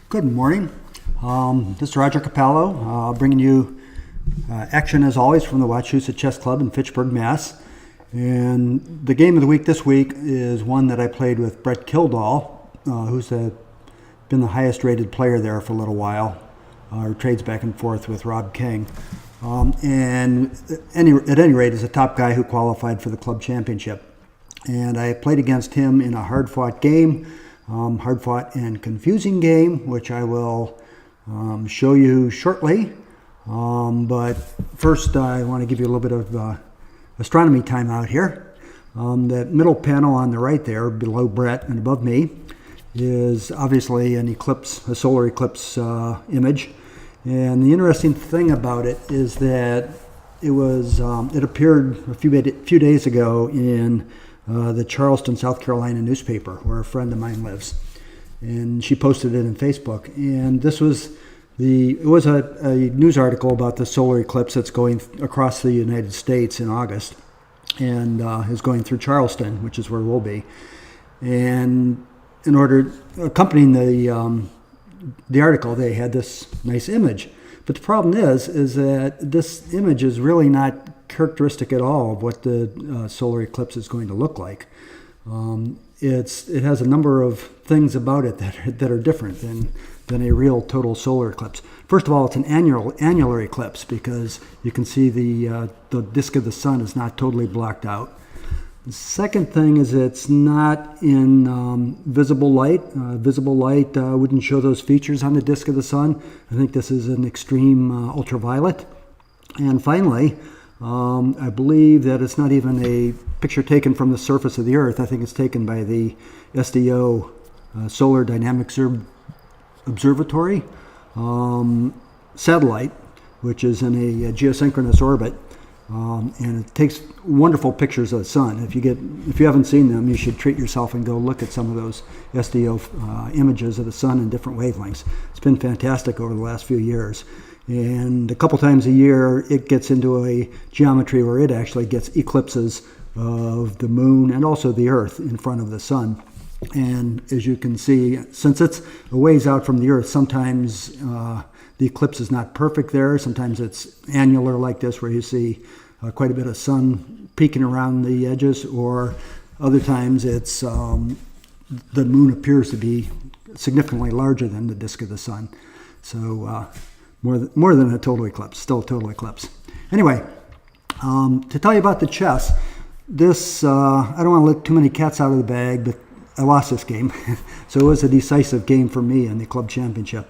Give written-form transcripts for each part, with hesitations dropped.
Good morning. This is Roger Capello, bringing you action as always from the Wachusett Chess Club in Fitchburg, Mass. And the game of the week this week is one that I played with Bret Kildahl, who's been the highest rated player there for a little while. Trades back and forth with Rob King. And at any rate, is a top guy who qualified for the club championship. And I played against him in a hard-fought game. Hard-fought and confusing game, which I will show you shortly. But first, I want to give you a little bit of astronomy time out here. That middle panel on the right there, below Bret and above me, is obviously an eclipse, a solar eclipse image. And the interesting thing about it is that it appeared a few days ago in the Charleston, South Carolina newspaper, where a friend of mine lives, and she posted it on Facebook. And it was a news article about the solar eclipse that's going across the United States in August, and is going through Charleston, which is where we'll be. And accompanying the article, they had this nice image. But the problem is that this image is really not characteristic at all of what the solar eclipse is going to look like. It has a number of things about it that are different than a real total solar eclipse. First of all, it's an annular eclipse because you can see the disk of the sun is not totally blocked out. The second thing is it's not in visible light. Visible light wouldn't show those features on the disk of the sun. I think this is an extreme ultraviolet. And finally, I believe that it's not even a picture taken from the surface of the Earth. I think it's taken by the SDO Solar Dynamics Observatory satellite, which is in a geosynchronous orbit. And it takes wonderful pictures of the sun. If you haven't seen them, you should treat yourself and go look at some of those SDO images of the sun in different wavelengths. It's been fantastic over the last few years. And a couple times a year, it gets into a geometry where it actually gets eclipses of the moon and also the Earth in front of the sun. And as you can see, since it's a ways out from the Earth, sometimes the eclipse is not perfect there. Sometimes it's annular like this, where you see quite a bit of sun peeking around the edges, or other times it's the moon appears to be significantly larger than the disk of the sun. So more than a total eclipse, still a total eclipse. Anyway, to tell you about the chess, I don't want to let too many cats out of the bag, but I lost this game. So it was a decisive game for me in the club championship.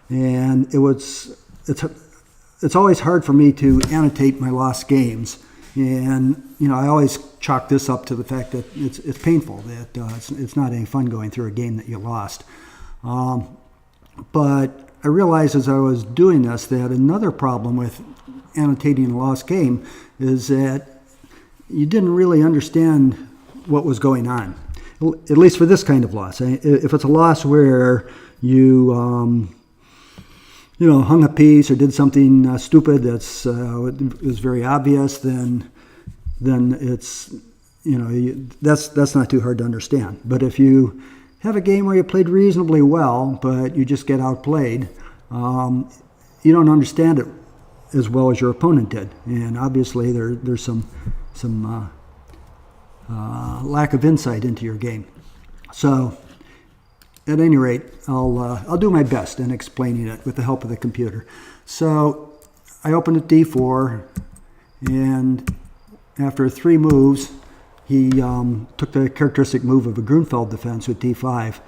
And it's always hard for me to annotate my lost games. And, I always chalk this up to the fact that it's painful, that it's not any fun going through a game that you lost. But I realized as I was doing this that another problem with annotating a lost game is that you didn't really understand what was going on, at least for this kind of loss. If it's a loss where you hung a piece or did something stupid that's is very obvious, then it's that's not too hard to understand. But if you have a game where you played reasonably well, but you just get outplayed, you don't understand it as well as your opponent did. And obviously there's some lack of insight into your game. So at any rate, I'll do my best in explaining it with the help of the computer. So I opened at d4, and after 3 moves, he took the characteristic move of a Grunfeld defense with d5.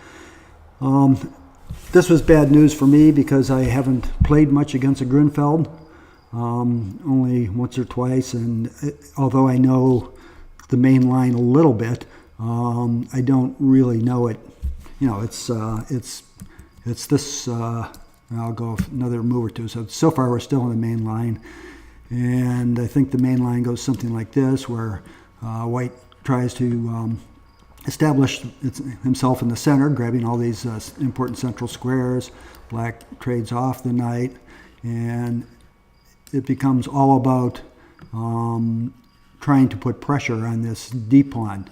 This was bad news for me because I haven't played much against a Grunfeld, only once or twice, and although I know the main line a little bit, I don't really know it. It's this. I'll go another move or two. So far we're still in the main line, and I think the main line goes something like this, where White tries to establish himself in the center, grabbing all these important central squares. Black trades off the knight, and it becomes all about trying to put pressure on this d pawn,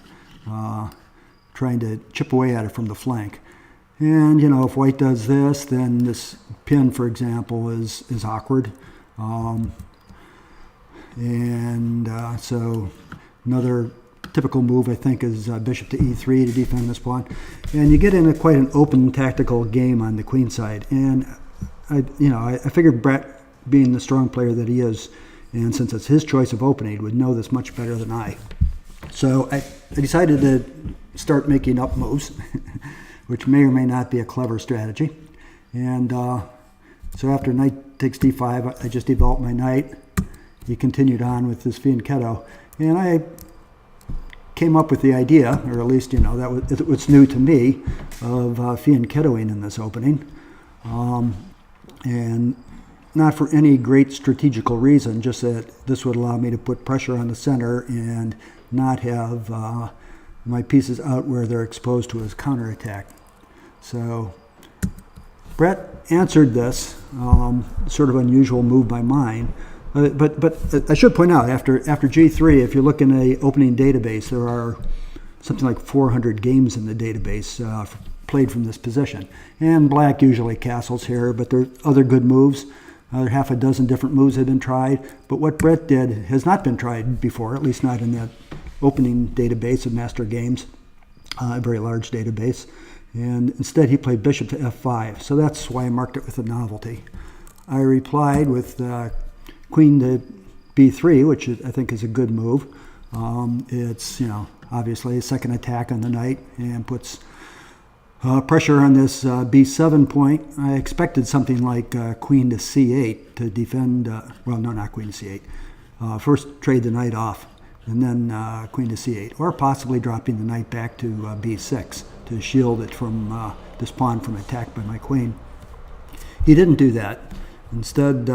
trying to chip away at it from the flank. And, if white does this, then this pin, for example, is awkward. So another typical move, I think, is bishop to e3 to defend this pawn. And you get in quite an open tactical game on the queen side. And, I figured Bret, being the strong player that he is, and since it's his choice of opening, would know this much better than I. So I decided to start making up moves, which may or may not be a clever strategy. And so after knight takes d5, I just developed my knight. He continued on with this fianchetto. And I came up with the idea, or at least, that was new to me, of fianchettoing in this opening. And not for any great strategical reason, just that this would allow me to put pressure on the center and not have my pieces out where they're exposed to his counterattack. So Bret answered this sort of unusual move by mine. But I should point out, after G3, if you look in a opening database, there are something like 400 games in the database played from this position. And black usually castles here, but there are other good moves. Other half a dozen different moves have been tried. But what Bret did has not been tried before, at least not in that opening database of master games, a very large database. And instead he played bishop to f5. So that's why I marked it with a novelty. I replied with queen to b3, which I think is a good move. It's, obviously a second attack on the knight and puts pressure on this b7 point. I expected something like queen to c8 to defend, well, no, not queen to c8. First trade the knight off, and then queen to c8, or possibly dropping the knight back to b6 to shield it from this pawn from attack by my queen. He didn't do that. Instead,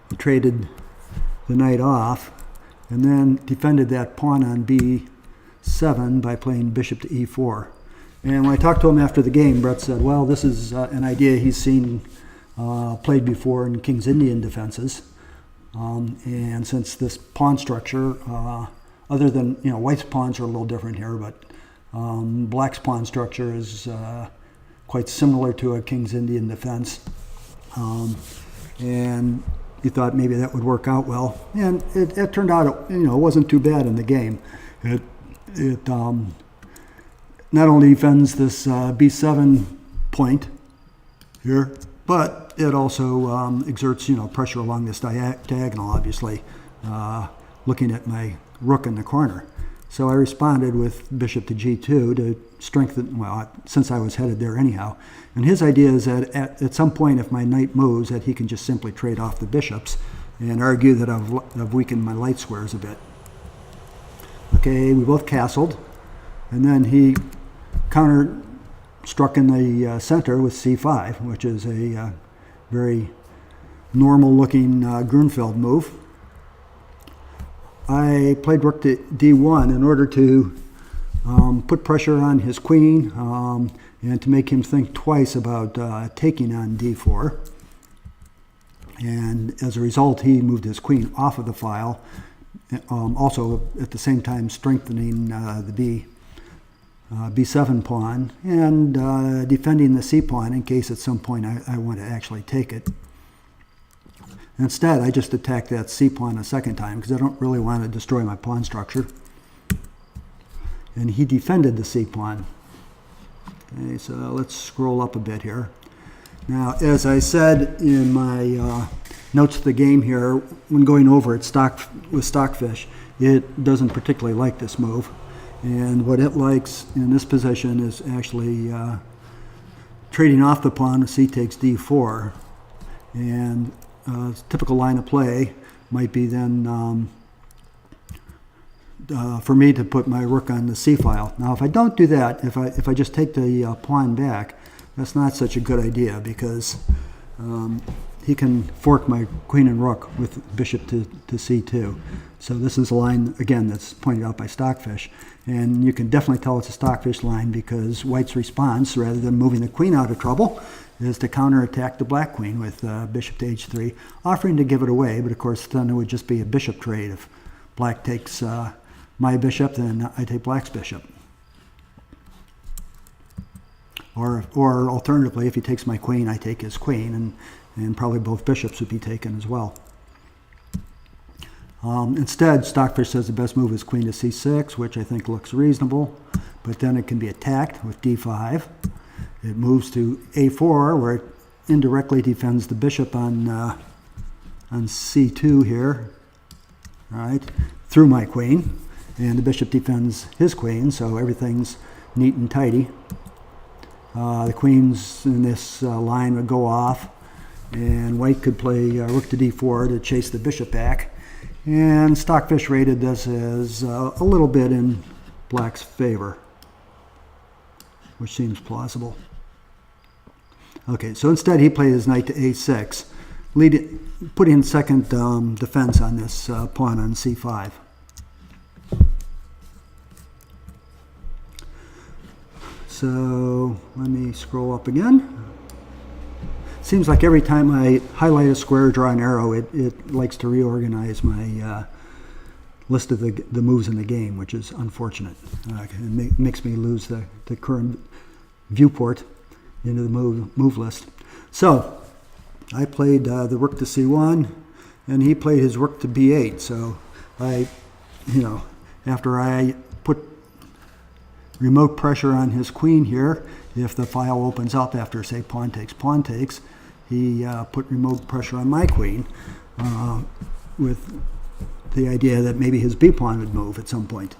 he traded the knight off and then defended that pawn on b7 by playing bishop to e4. And when I talked to him after the game, Bret said, well, this is an idea he's seen played before in King's Indian defenses. And since this pawn structure, other than, white's pawns are a little different here, but black's pawn structure is quite similar to a King's Indian defense. And he thought maybe that would work out well. And it turned out, it wasn't too bad in the game. It not only defends this b7 point here, but it also exerts, pressure along this diagonal, obviously, looking at my rook in the corner. So I responded with bishop to g2 to strengthen, well, since I was headed there anyhow. And his idea is that at some point, if my knight moves, that he can just simply trade off the bishops and argue that I've weakened my light squares a bit. Okay, we both castled, and then he struck in the center with c5, which is a very normal-looking Grunfeld move. I played rook to d1 in order to put pressure on his queen and to make him think twice about taking on d4. And as a result, he moved his queen off of the file, also at the same time strengthening the b7 pawn and defending the c pawn in case at some point I want to actually take it. Instead, I just attacked that c pawn a second time because I don't really want to destroy my pawn structure. And he defended the c pawn. Okay, so let's scroll up a bit here. Now, as I said in my notes of the game here, when going over it with Stockfish, it doesn't particularly like this move. And what it likes in this position is actually trading off the pawn. C takes d4. And typical line of play might be then for me to put my rook on the c file. Now, if I don't do that, if I just take the pawn back, that's not such a good idea because he can fork my queen and rook with bishop to c2. So this is a line, again, that's pointed out by Stockfish. And you can definitely tell it's a Stockfish line because white's response, rather than moving the queen out of trouble, is to counterattack the black queen with bishop to h3, offering to give it away. But of course, then it would just be a bishop trade. If black takes my bishop, then I take black's bishop. or alternatively, if he takes my queen, I take his queen, and probably both bishops would be taken as well. Instead, Stockfish says the best move is queen to c6, which I think looks reasonable, but then it can be attacked with d5. It moves to a4, where it indirectly defends the bishop on c2 here, all right, through my queen, and the bishop defends his queen, so everything's neat and tidy. The queens in this line would go off, and white could play rook to d4 to chase the bishop back. And Stockfish rated this as a little bit in black's favor, which seems plausible. Okay, so instead he played his knight to a6, putting second defense on this pawn on c5. So let me scroll up again. Seems like every time I highlight a square, draw an arrow, it likes to reorganize my list of the moves in the game, which is unfortunate. It makes me lose the current viewport into the move list. So I played the rook to c1, and he played his rook to b8. So after I put remote pressure on his queen here, if the file opens up after, say, pawn takes, he put remote pressure on my queen with the idea that maybe his b-pawn would move at some point.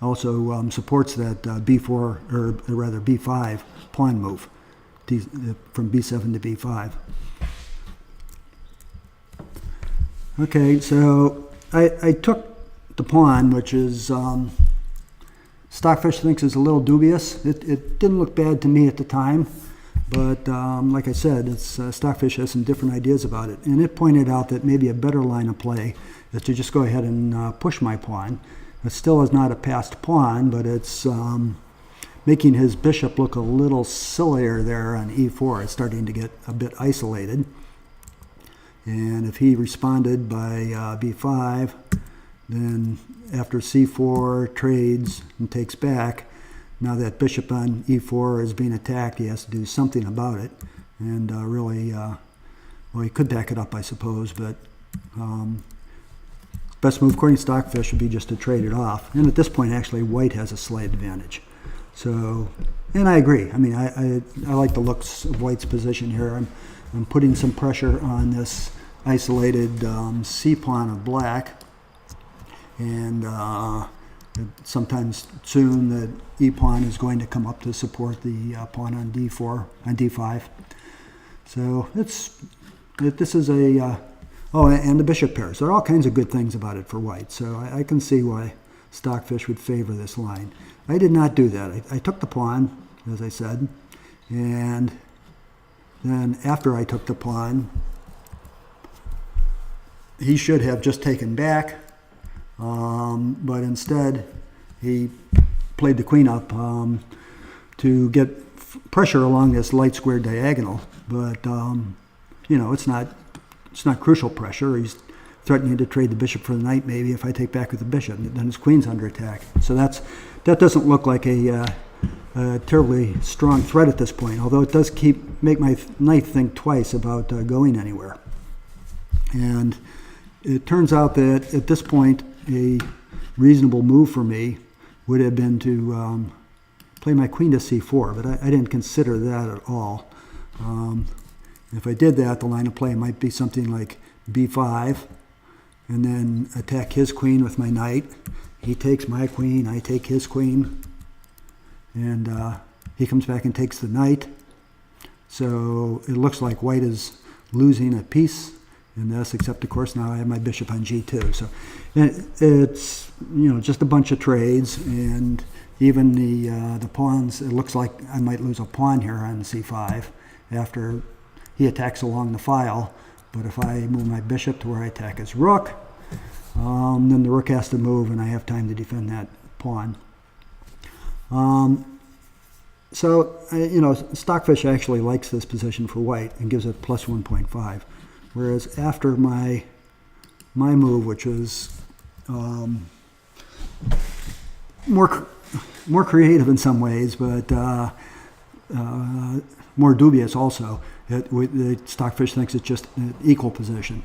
Also supports that b4, or rather b5 pawn move from b7 to b5. Okay, so I took the pawn, which is Stockfish thinks is a little dubious. It didn't look bad to me at the time, but like I said, Stockfish has some different ideas about it. And it pointed out that maybe a better line of play is to just go ahead and push my pawn. It still is not a passed pawn, but it's making his bishop look a little sillier there on e4. It's starting to get a bit isolated. And if he responded by b5, then after c4 trades and takes back, now that bishop on e4 is being attacked, he has to do something about it. And really, well, he could back it up, I suppose, but best move according to Stockfish would be just to trade it off. And at this point, actually, white has a slight advantage. So, and I agree. I mean, I like the looks of white's position here. I'm putting some pressure on this isolated c-pawn of black. And sometimes soon the e-pawn is going to come up to support the pawn on d4, on d5. So this is a, oh, and the bishop pairs. There are all kinds of good things about it for white. So I can see why Stockfish would favor this line. I did not do that. I took the pawn, as I said, and then after I took the pawn, he should have just taken back. But instead, he played the queen up to get pressure along this light square diagonal. But it's not crucial pressure. He's threatening to trade the bishop for the knight. Maybe if I take back with the bishop, then his queen's under attack. So that doesn't look like a terribly strong threat at this point. Although it does make my knight think twice about going anywhere. And it turns out that at this point, a reasonable move for me would have been to play my queen to c4, but I didn't consider that at all. If I did that, the line of play might be something like b5, and then attack his queen with my knight. He takes my queen, I take his queen, and he comes back and takes the knight. So it looks like white is losing a piece in this, except of course now I have my bishop on g2. So it's just a bunch of trades, and even the pawns. It looks like I might lose a pawn here on c5 after he attacks along the file. But if I move my bishop to where I attack his rook, then the rook has to move, and I have time to defend that pawn. So Stockfish actually likes this position for white and gives it plus 1.5. Whereas after my move, which is more more creative in some ways, but more dubious also. The Stockfish thinks it's just an equal position.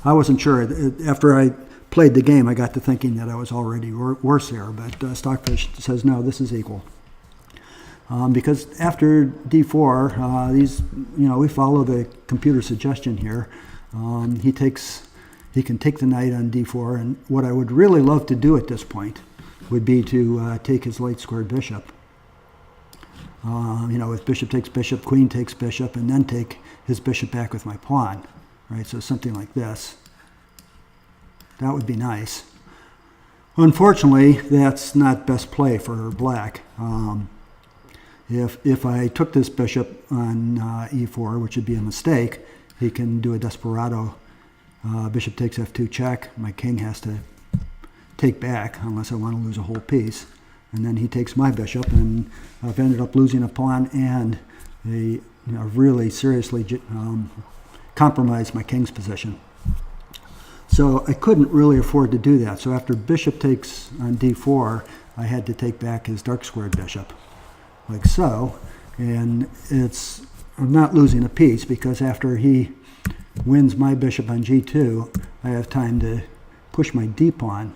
I wasn't sure. After I played the game, I got to thinking that I was already worse there, but Stockfish says, no, this is equal. Because after d4, we follow the computer suggestion here. He can take the knight on d4, and what I would really love to do at this point would be to take his light squared bishop. If bishop takes bishop, queen takes bishop, and then take his bishop back with my pawn, right? So something like this. That would be nice. Unfortunately, that's not best play for black. If I took this bishop on e4, which would be a mistake, he can do a desperado. Bishop takes f2 check. My king has to take back unless I want to lose a whole piece. And then he takes my bishop, and I've ended up losing a pawn and really seriously compromised my king's position. So I couldn't really afford to do that. So after bishop takes on d4, I had to take back his dark squared bishop, like so. And I'm not losing a piece, because after he wins my bishop on g2, I have time to push my d pawn.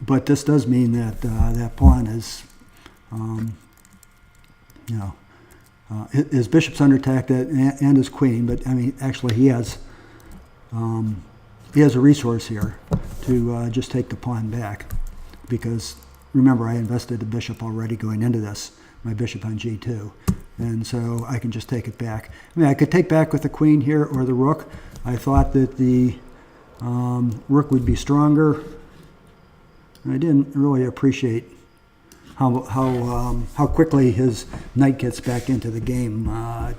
But this does mean that that pawn is, his bishop's under attack and his queen. But I mean, actually, he has a resource here to just take the pawn back, because remember, I invested the bishop already going into this, my bishop on g2, and so I can just take it back. I mean, I could take back with the queen here or the rook. I thought that the rook would be stronger. I didn't really appreciate how quickly his knight gets back into the game,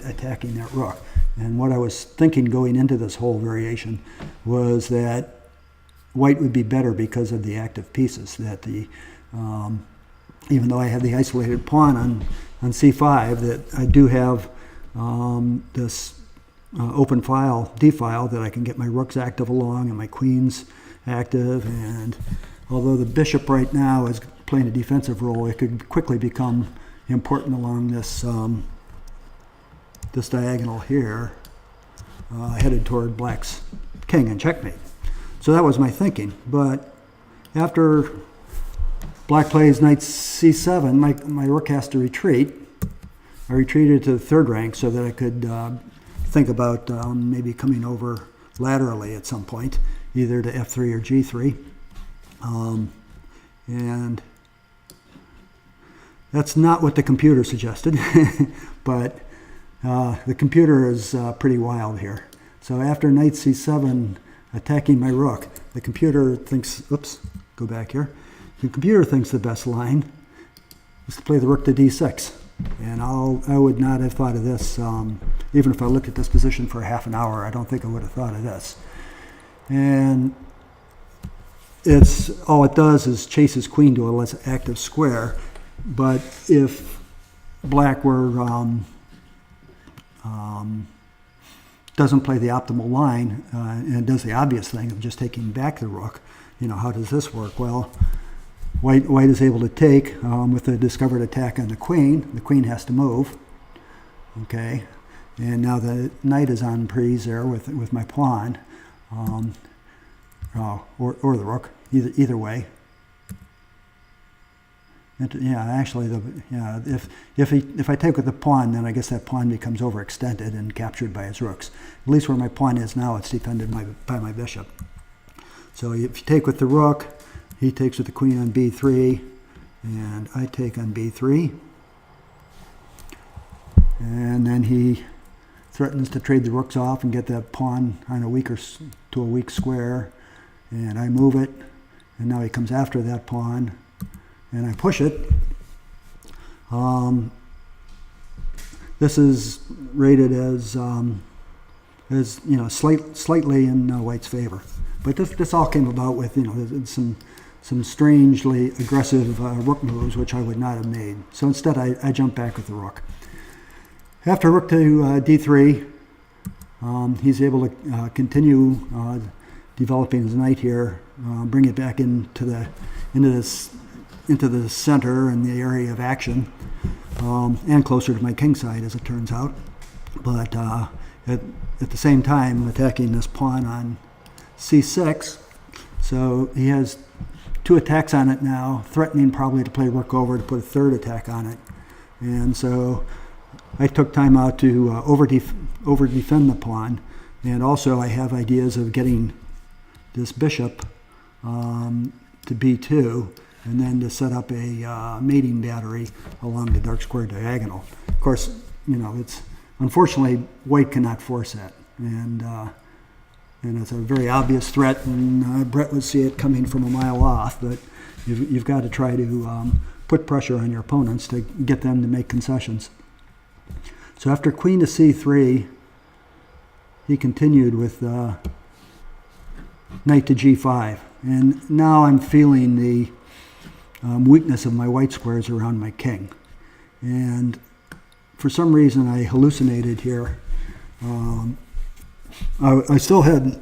attacking that rook. And what I was thinking going into this whole variation was that white would be better because of the active pieces. That even though I have the isolated pawn on c5, that I do have this open file, d file, that I can get my rooks active along and my queens active. And although the bishop right now is playing a defensive role, it could quickly become important along this this diagonal here, headed toward black's king and checkmate. So that was my thinking. But after black plays knight c7, my rook has to retreat. I retreated to the third rank so that I could think about maybe coming over laterally at some point, either to f3 or g3. And that's not what the computer suggested, but the computer is pretty wild here. So after knight c7 attacking my rook, the computer thinks, oops, go back here. The computer thinks the best line is to play the rook to d6. And I would not have thought of this, even if I looked at this position for half an hour. I don't think I would have thought of this. And all it does is chase his queen to a less active square. But if black doesn't play the optimal line and does the obvious thing of just taking back the rook, how does this work? Well, white is able to take with the discovered attack on the queen. The queen has to move. Okay, and now the knight is on prise there with my pawn, or the rook, either way. Actually, if I take with the pawn, then I guess that pawn becomes overextended and captured by his rooks. At least where my pawn is now, it's defended by my bishop. So if you take with the rook, he takes with the queen on b3, and I take on b3. And then he threatens to trade the rooks off and get that pawn on to a weak square, and I move it, and now he comes after that pawn, and I push it. This is rated as slightly in white's favor, but this all came about with some strangely aggressive rook moves which I would not have made. So instead, I jump back with the rook. After rook to d3, he's able to continue developing his knight here, bring it back into this into the center and the area of action, and closer to my king side, as it turns out. But at the same time, attacking this pawn on c6. So he has 2 attacks on it now, threatening probably to play rook over to put a 3rd attack on it. And so I took time out to over defend the pawn. And also I have ideas of getting this bishop to b2, and then to set up a mating battery along the dark square diagonal. Of course, it's unfortunately white cannot force that, and it's a very obvious threat, and Bret would see it coming from a mile off. But you've got to try to put pressure on your opponents to get them to make concessions. So after queen to c3, he continued with knight to g5. And now I'm feeling the weakness of my white squares around my king. And for some reason I hallucinated here. I still had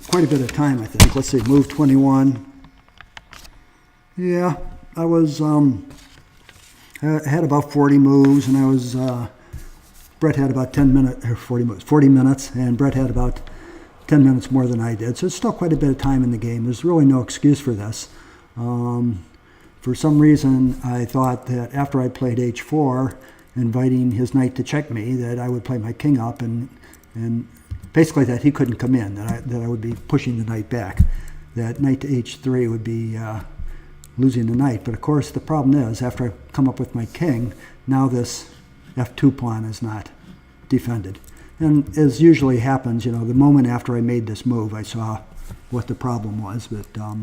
quite a bit of time, I think. Let's see, move 21. Yeah, I was, I had about 40 moves, and I was, Bret had about 10 minutes, or 40 moves, 40 minutes, and Bret had about 10 minutes more than I did. So it's still quite a bit of time in the game. There's really no excuse for this. For some reason, I thought that after I played h4, inviting his knight to check me, that I would play my king up, and basically that he couldn't come in, that I would be pushing the knight back. That knight to h3 would be losing the knight. But of course, the problem is, after I come up with my king, now this f2 pawn is not defended. And as usually happens, the moment after I made this move, I saw what the problem was, but a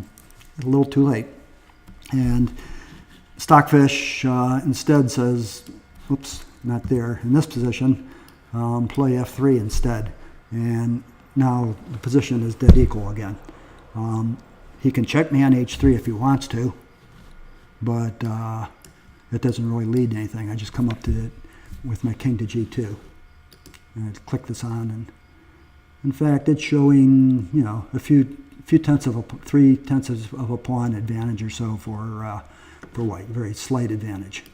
little too late. And Stockfish instead says, oops, not there, in this position, play f3 instead. And now the position is dead equal again. He can check me on h3 if he wants to, but it doesn't really lead to anything. I just come up to it with my king to g2. And I click this on, and in fact, it's showing, a few tenths of 3/10 of a pawn advantage or so for white. Very slight advantage.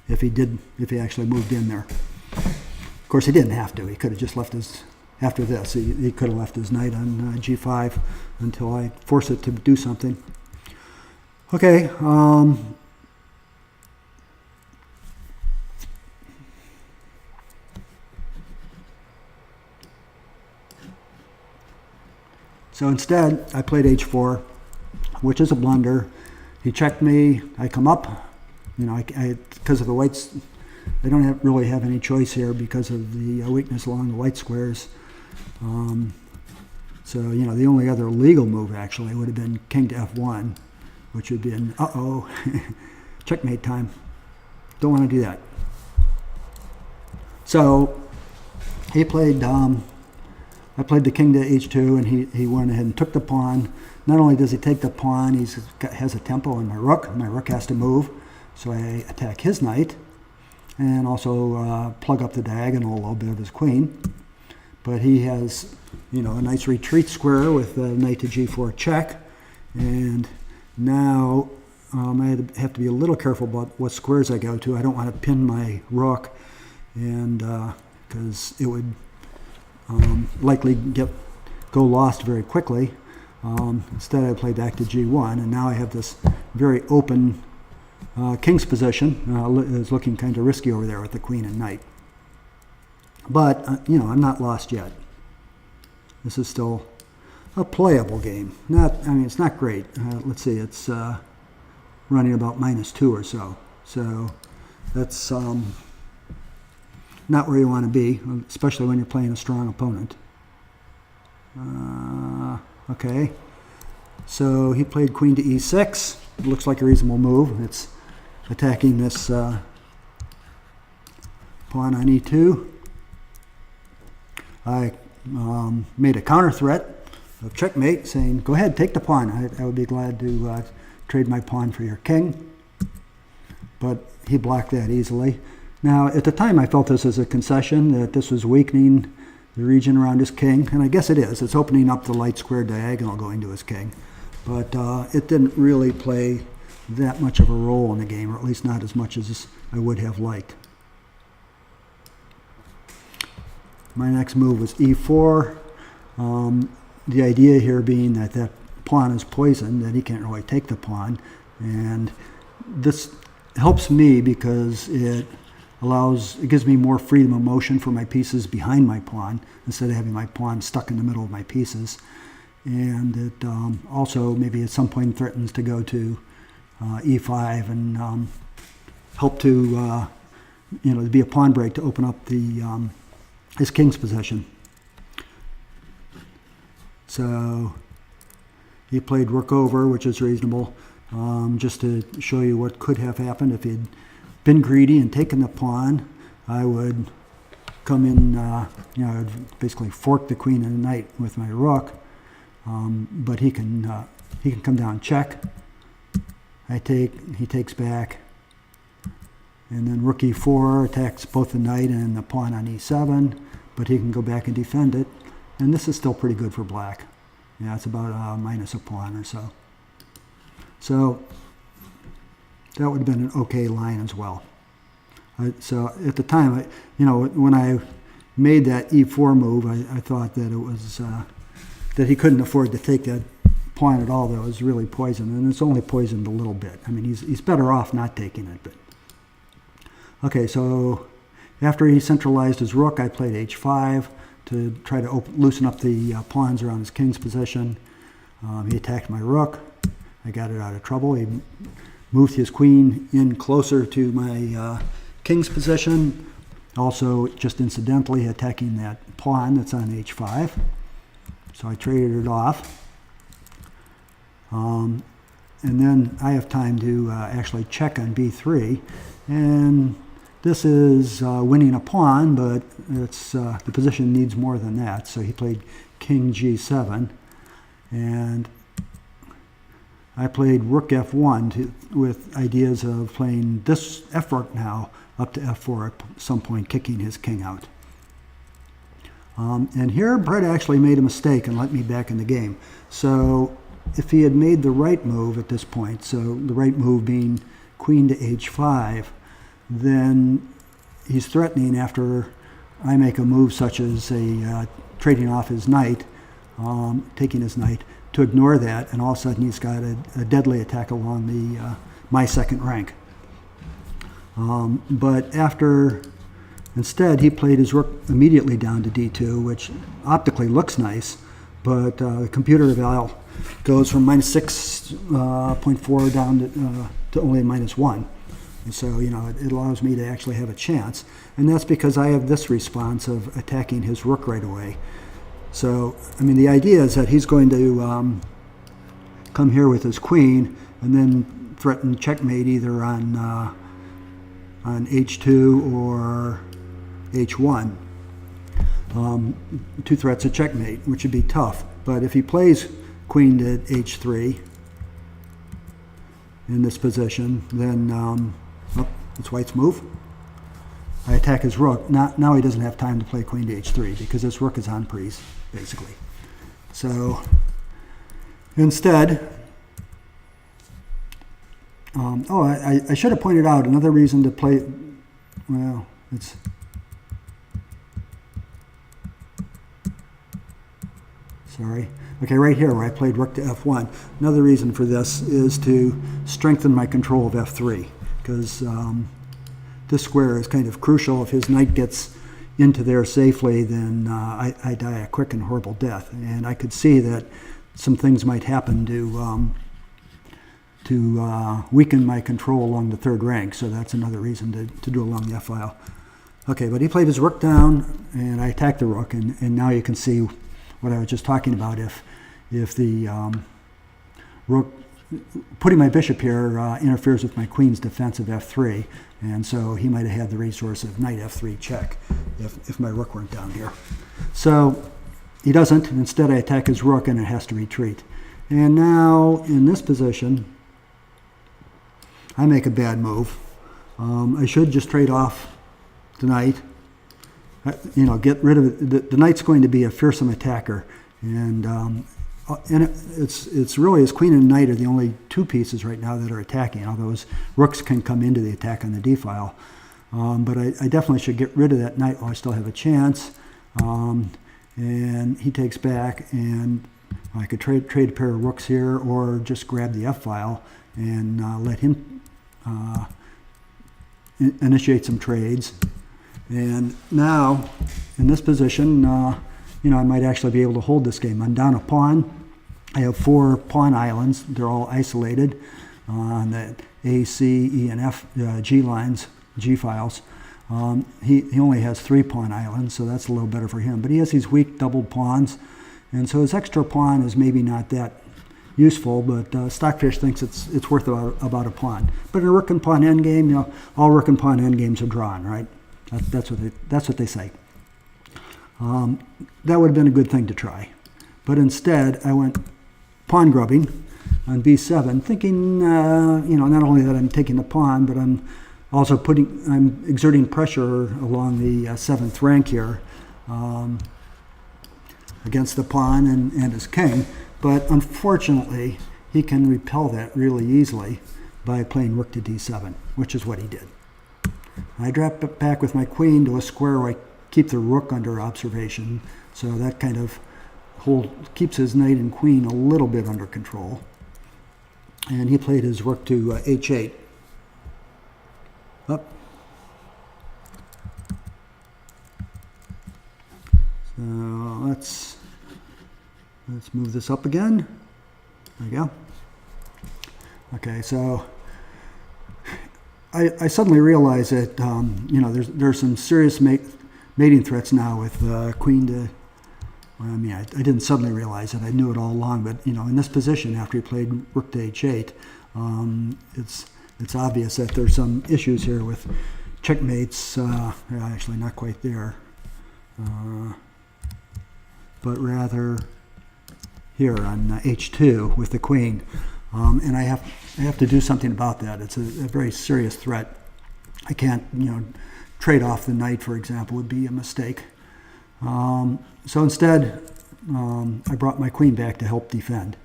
If he actually moved in there. Of course, he didn't have to. He could have just left his, after this, he could have left his knight on g5 until I force it to do something. Okay. So instead, I played h4, which is a blunder. He checked me. I come up. Because of the whites, I don't really have any choice here because of the weakness along the white squares. So, the only other legal move actually would have been king to f1, which would have been, checkmate time. Don't want to do that. So he played, I played the king to h2, and he went ahead and took the pawn. Not only does he take the pawn, he has a tempo on my rook. My rook has to move, so I attack his knight, and also plug up the diagonal a little bit of his queen. But he has, a nice retreat square with knight to g4 check, and now I have to be a little careful about what squares I go to. I don't want to pin my rook, and because it would likely go lost very quickly. Instead, I play back to g1, and now I have this very open king's position. Is looking kind of risky over there with the queen and knight. But I'm not lost yet. This is still a playable game. It's not great. Let's see, it's running about -2 or so. So that's not where you want to be, especially when you're playing a strong opponent. Okay, so he played queen to e6. It looks like a reasonable move. It's attacking this pawn on e2. I made a counter threat of checkmate, saying, go ahead, take the pawn. I would be glad to trade my pawn for your king. But he blocked that easily. Now, at the time, I felt this as a concession, that this was weakening the region around his king, and I guess it is. It's opening up the light square diagonal going to his king. But it didn't really play that much of a role in the game, or at least not as much as I would have liked. My next move was e4. The idea here being that that pawn is poisoned, that he can't really take the pawn. And this helps me because it gives me more freedom of motion for my pieces behind my pawn instead of having my pawn stuck in the middle of my pieces. And it also maybe at some point threatens to go to e5 and help to to be a pawn break to open up the his king's position. So he played rook over, which is reasonable, just to show you what could have happened if he'd been greedy and taken the pawn. I would come in, I'd basically fork the queen and the knight with my rook, but he can come down check. I take, he takes back, and then rook e4 attacks both the knight and the pawn on e7, but he can go back and defend it. And this is still pretty good for black. Yeah, it's about minus a pawn or so. So that would have been an okay line as well. So at the time, when I made that e4 move, I thought that it was that he couldn't afford to take that pawn at all. That was really poisoned, and it's only poisoned a little bit. I mean, he's better off not taking it. But okay, so after he centralized his rook, I played h5 to try to loosen up the pawns around his king's position. He attacked my rook. I got it out of trouble. He moved his queen in closer to my king's position, also just incidentally attacking that pawn that's on h5. So I traded it off. And then I have time to actually check on b3. And this is winning a pawn, but it's the position needs more than that. So he played king g7. And I played rook f1 with ideas of playing this f rook now up to f4 at some point, kicking his king out. And here Bret actually made a mistake and let me back in the game. So if he had made the right move at this point, so the right move being queen to h5, then he's threatening after I make a move such as trading off his knight, taking his knight, to ignore that, and all of a sudden he's got a deadly attack along my second rank. But instead he played his rook immediately down to d2, which optically looks nice, but the computer eval goes from minus 6.4 down to only minus 1. And so, it allows me to actually have a chance. And that's because I have this response of attacking his rook right away. So, the idea is that he's going to come here with his queen and then threaten checkmate either on h2 or h1. Two threats of checkmate, which would be tough. But if he plays queen to h3 in this position, then it's white's move. I attack his rook. Now he doesn't have time to play queen to h3 because his rook is on prise, basically. So instead, I should have pointed out another reason to play, well, it's, sorry. Okay, right here where I played rook to f1. Another reason for this is to strengthen my control of f3, because this square is kind of crucial. If his knight gets into there safely, then I die a quick and horrible death. And I could see that some things might happen to weaken my control along the third rank. So that's another reason to do along the f-file. Okay, but he played his rook down, and I attacked the rook, and now you can see what I was just talking about. If the rook, putting my bishop here interferes with my queen's defense of f3, and so he might have had the resource of knight f3 check if my rook weren't down here. So he doesn't. Instead, I attack his rook, and it has to retreat. And now, in this position, I make a bad move. I should just trade off the knight. Get rid of it. The knight's going to be a fearsome attacker, and and it's really his queen and knight are the only two pieces right now that are attacking, although his rooks can come into the attack on the d file. But I definitely should get rid of that knight while I still have a chance. And he takes back, and I could trade a pair of rooks here, or just grab the f file and let him initiate some trades. And now, in this position, I might actually be able to hold this game. I'm down a pawn. I have 4 pawn islands. They're all isolated on the A, C, E, and F G lines, G files. He only has 3 pawn islands, so that's a little better for him. But he has these weak doubled pawns, and so his extra pawn is maybe not that useful, but Stockfish thinks it's worth about a pawn. But in a rook and pawn endgame, all rook and pawn endgames are drawn, right? That's what they say. That would have been a good thing to try, but instead I went pawn grubbing on b7, thinking not only that I'm taking the pawn, but I'm also I'm exerting pressure along the 7th rank here against the pawn and his king. But unfortunately, he can repel that really easily by playing rook to d7, which is what he did. I drop it back with my queen to a square where I keep the rook under observation, so that kind of keeps his knight and queen a little bit under control. And he played his rook to h8. Up. So let's move this up again. There we go. Okay, so I suddenly realize that there's some serious mating threats now with queen to. Well, I mean, I didn't suddenly realize it. I knew it all along. But in this position, after he played rook to h8, it's obvious that there's some issues here with checkmates. Actually, not quite there, but rather here on h2 with the queen. And I have to do something about that. It's a very serious threat. I can't, trade off the knight, for example, would be a mistake. So instead, I brought my queen back to help defend.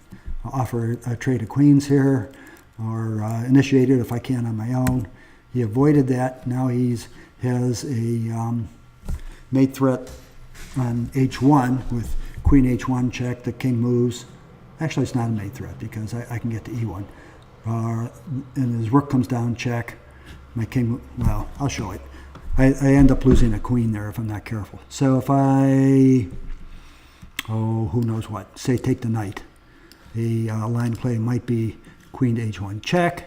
I'll offer a trade of queens here, or initiate it if I can on my own. He avoided that. Now he has a mate threat on h1 with queen h1 check. The king moves. Actually, it's not a mate threat because I can get to e1. And his rook comes down, check. My king, well, I'll show it. I end up losing a queen there if I'm not careful. So if who knows what, say take the knight. The line of play might be queen to h1 check,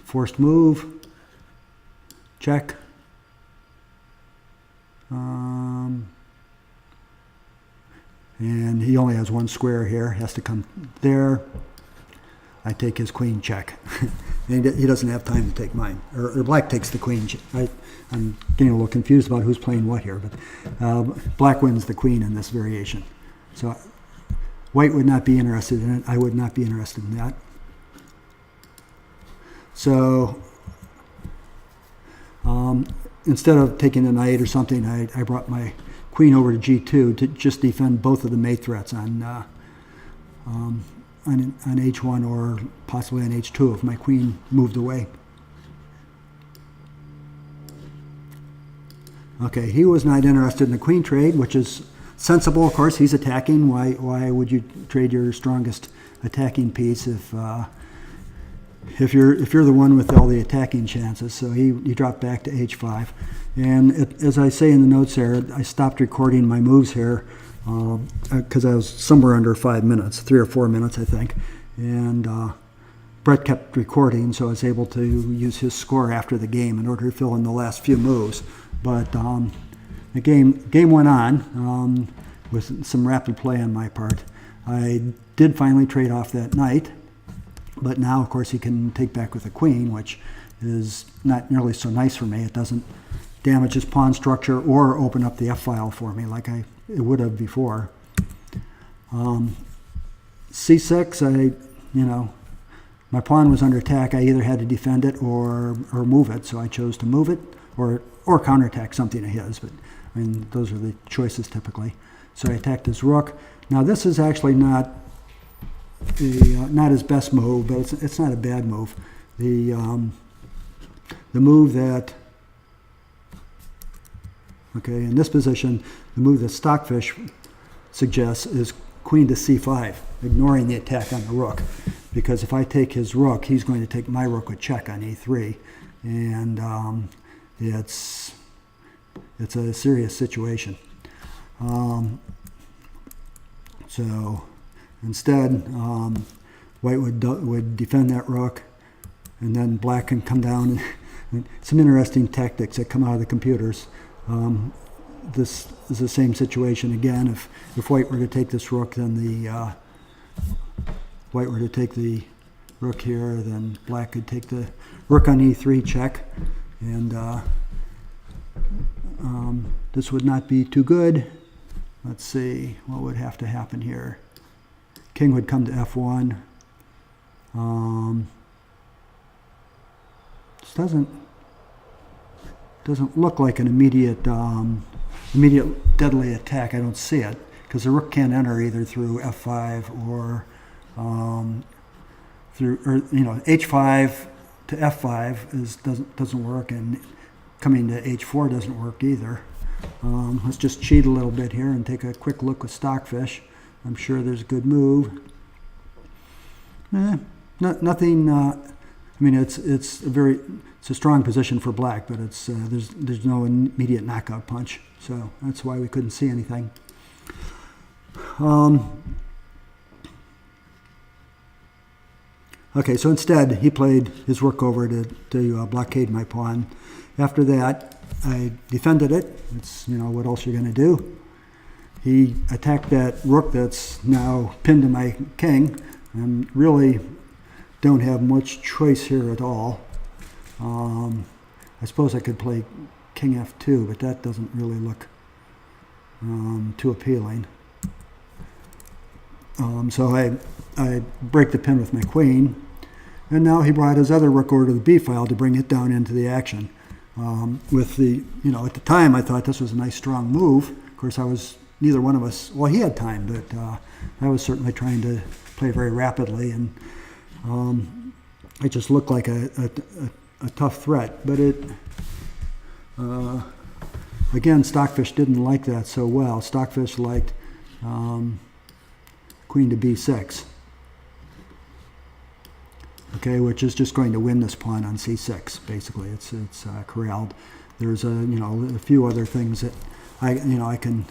forced move, check. And he only has one square here, has to come there. I take his queen check. And he doesn't have time to take mine. Or black takes the queen. I'm getting a little confused about who's playing what here, but black wins the queen in this variation. So white would not be interested in it. I would not be interested in that. So instead of taking the knight or something, I brought my queen over to g2 to just defend both of the mate threats on h1 or possibly on h2 if my queen moved away. Okay, he was not interested in the queen trade, which is sensible. Of course, he's attacking. Why would you trade your strongest attacking piece if you're the one with all the attacking chances? So he dropped back to h5, and as I say in the notes there, I stopped recording my moves here because I was somewhere under 5 minutes, 3 or 4 minutes, I think, and Bret kept recording, so I was able to use his score after the game in order to fill in the last few moves. But the game went on with some rapid play on my part. I did finally trade off that knight, but now, of course, he can take back with a queen, which is not nearly so nice for me. It doesn't damage his pawn structure or open up the f-file for me like it would have before. c6, my pawn was under attack. I either had to defend it or move it, so I chose to move it or counterattack something of his. But those are the choices typically. So I attacked his rook. Now this is actually not not his best move, but it's not a bad move. The move that, okay, in this position, the move that Stockfish suggests is queen to c5, ignoring the attack on the rook. Because if I take his rook, he's going to take my rook with check on e3. And it's a serious situation. So instead, white would defend that rook, and then black can come down. And some interesting tactics that come out of the computers. This is the same situation again. If white were to take this rook, then the white were to take the rook here, then black could take the rook on e3 check, and this would not be too good. Let's see, what would have to happen here? King would come to f1. This doesn't look like an immediate deadly attack. I don't see it, because the rook can't enter either through f5 or through, or h5 to f5 doesn't work, and coming to h4 doesn't work either. Let's just cheat a little bit here and take a quick look with Stockfish. I'm sure there's a good move. Nothing. I mean, it's a strong position for black, but it's there's no immediate knockout punch, so that's why we couldn't see anything. Okay, so instead he played his rook over to blockade my pawn. After that, I defended it. It's, what else you're going to do? He attacked that rook that's now pinned to my king, and really don't have much choice here at all. I suppose I could play king f2, but that doesn't really look too appealing. So I break the pin with my queen, and now he brought his other rook over to the b file to bring it down into the action. With the, at the time I thought this was a nice strong move. Of course, neither one of us, well, he had time, but I was certainly trying to play very rapidly, and it just looked like a tough threat. But again, Stockfish didn't like that so well. Stockfish liked queen to b6. Okay, which is just going to win this pawn on c6. Basically, it's corralled. There's a few other things that I can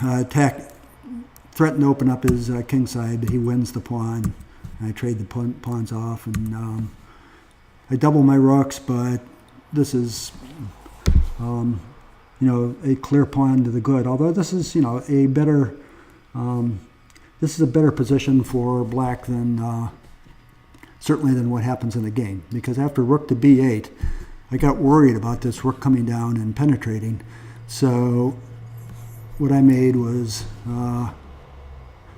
attack, threaten to open up his king side, but he wins the pawn. I trade the pawns off, and I double my rooks, but this is a clear pawn to the good. Although this is a better position for black than certainly than what happens in the game, because after rook to b8, I got worried about this rook coming down and penetrating. So what I made was the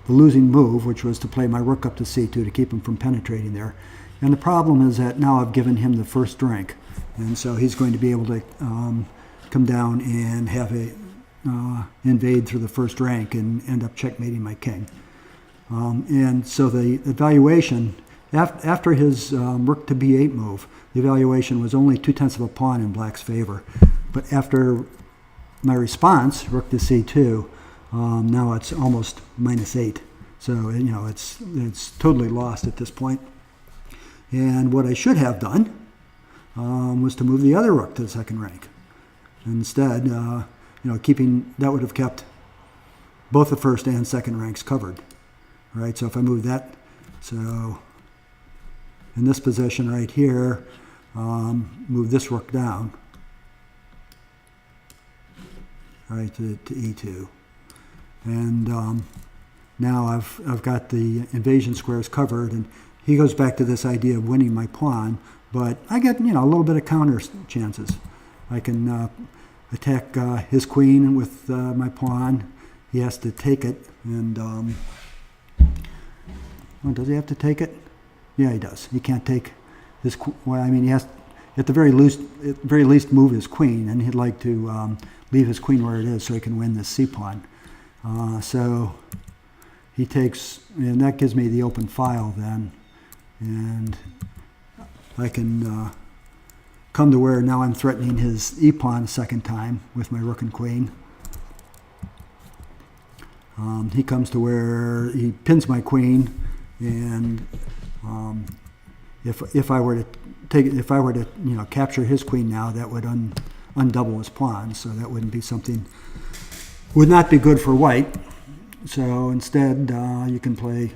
losing move, which was to play my rook up to c2 to keep him from penetrating there. And the problem is that now I've given him the first rank, and so he's going to be able to come down and have a invade through the first rank and end up checkmating my king. And so the evaluation, after his rook to b8 move, the evaluation was only 2/10 of a pawn in black's favor. But after my response, rook to c2, now it's almost -8. So it's totally lost at this point. And what I should have done was to move the other rook to the second rank. Instead, keeping, that would have kept both the first and second ranks covered. Right, so if I move that, so in this position right here, move this rook down, right, to e2. And now I've got the invasion squares covered, and he goes back to this idea of winning my pawn, but I get, a little bit of counter chances. I can attack his queen with my pawn. He has to take it, and does he have to take it? Yeah, he does. He can't take his, well, I mean, he has, at the very least move his queen, and he'd like to leave his queen where it is so he can win this c pawn. So he takes, and that gives me the open file then, and I can come to where now I'm threatening his e-pawn a second time with my rook and queen. He comes to where he pins my queen, and if I were to capture his queen now, that would undouble his pawn, so that wouldn't be something, would not be good for white. So instead, you can play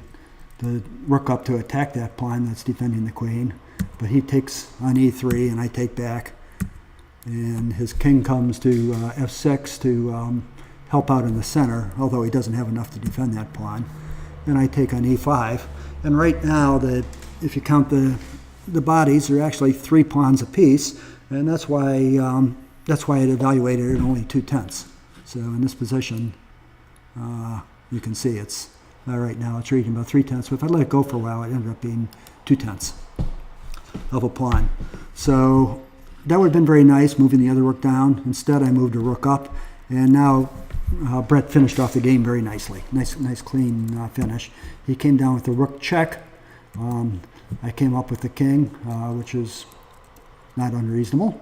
the rook up to attack that pawn that's defending the queen, but he takes on e3 and I take back, and his king comes to f6 to help out in the center, although he doesn't have enough to defend that pawn, and I take on e5. And right now, if you count the bodies, they're actually 3 pawns apiece, and that's why it evaluated at only 2/10. So in this position, you can see it's right now it's reading about 3/10. But if I let it go for a while, it ended up being 2/10 of a pawn. So that would have been very nice, moving the other rook down. Instead, I moved a rook up, and now Bret finished off the game very nicely. Nice clean finish. He came down with the rook check. I came up with the king, which is not unreasonable.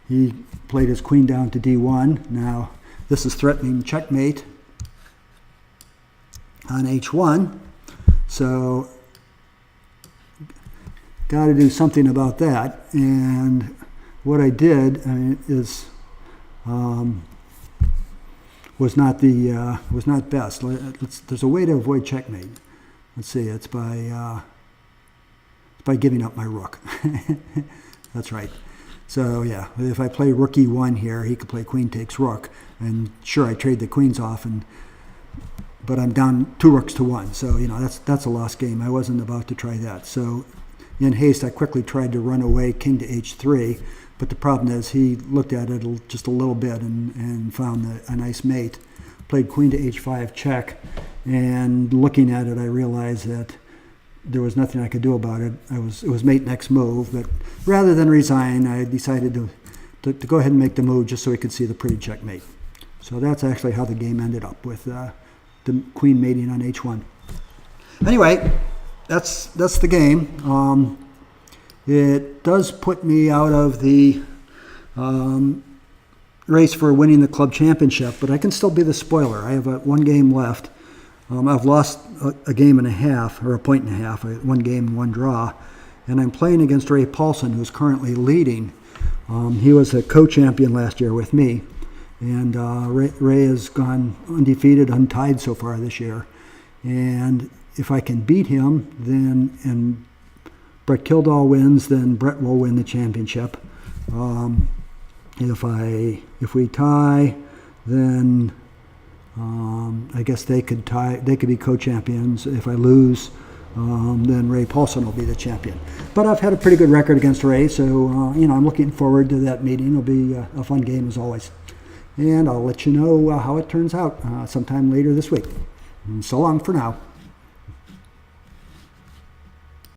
He played his queen down to d1. Now, this is threatening checkmate on h1. So, got to do something about that. And what I did is was not best. There's a way to avoid checkmate. Let's see. It's by giving up my rook. That's right. So yeah, if I play rook e1 here, he could play queen takes rook, and sure, I trade the queens off, but I'm down 2 rooks to 1. So that's a lost game. I wasn't about to try that. So in haste, I quickly tried to run away king to h3, but the problem is he looked at it just a little bit and found a nice mate. Played queen to h5 check, and looking at it, I realized that there was nothing I could do about it. It was mate next move, but rather than resign, I decided to go ahead and make the move just so he could see the pretty checkmate. So that's actually how the game ended up, with the queen mating on h1. Anyway, that's the game. It does put me out of the race for winning the club championship, but I can still be the spoiler. I have 1 game left. I've lost a game and a half, or a point and a half, 1 game and 1 draw, and I'm playing against Ray Paulson, who's currently leading. He was a co-champion last year with me, and Ray has gone undefeated, untied so far this year. And if I can beat him, and Bret Kildahl wins, then Bret will win the championship. If we tie, then I guess they could tie. They could be co-champions. If I lose, then Ray Paulson will be the champion. But I've had a pretty good record against Ray, so I'm looking forward to that meeting. It'll be a fun game as always, and I'll let you know how it turns out sometime later this week. And so long for now.